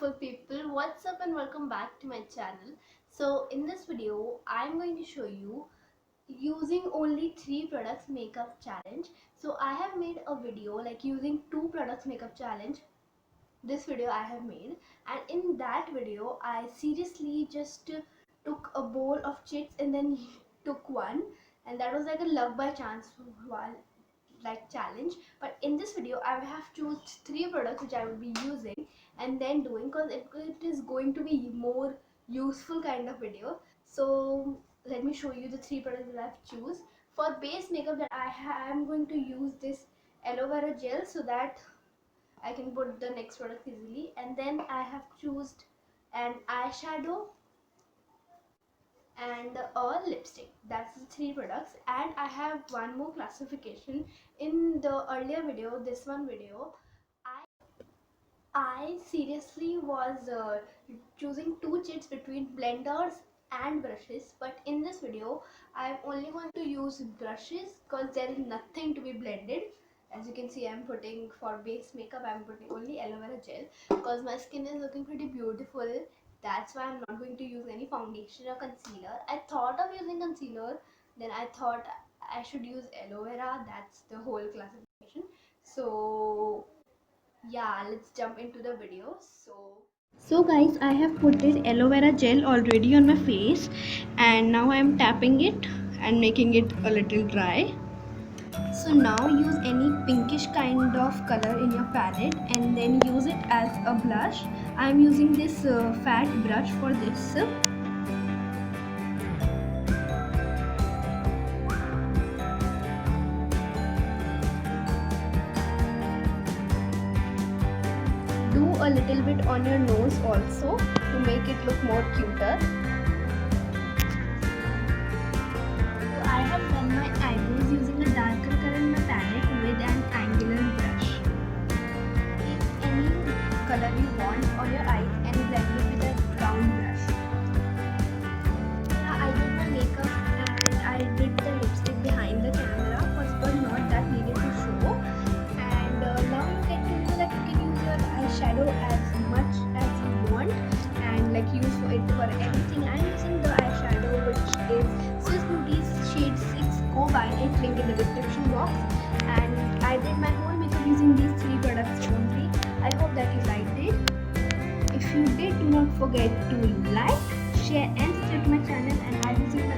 beautiful people, what's up and welcome back to my channel. So in this video I'm going to show you using only 3 products makeup challenge. So I have made a video like using 2 products makeup challenge. This video I have made, and in that video I seriously just took a bowl of chits and then took one, and that was like a love by chance one like challenge. But in this video I have choose 3 products which I will be using and then doing, because it is going to be more useful kind of video. So let me show you the 3 products that I've choose. For base makeup that I am going to use this aloe vera gel so that I can put the next product easily, and then I have chosen an eyeshadow and a lipstick. That's the 3 products, and I have one more classification. In the earlier video, this one video, I seriously was choosing 2 chits between blenders and brushes, but in this video I'm only going to use brushes because there is nothing to be blended. As you can see, I'm putting for base makeup, I'm putting only aloe vera gel because my skin is looking pretty beautiful. That's why I'm not going to use any foundation or concealer. I thought of using concealer, then I thought I should use aloe vera. That's the whole classification. So yeah, let's jump into the video. So guys, I have put this aloe vera gel already on my face, and now I am tapping it and making it a little dry. So now use any pinkish kind of color in your palette and then use it as a blush. I am using this fat brush for this. Do a little bit on your nose also to make it look more cuter. So I have done my eyebrows using a darker color in my palette with an angular brush. Pick any color you want on your eyes and blend it with a round brush. Now I did my makeup and I did the lipstick behind the camera. First was not that needed to show, and now you get to know that you can use your eyeshadow as much as you want and like use it for everything. I'm using the eyeshadow which is Swiss Beauty's shade 6 Go Buy It, link in the description box, and I did my whole makeup using these 3 products only. I hope that you liked it. If you did, do not forget to like, share and subscribe to my channel, and I will see you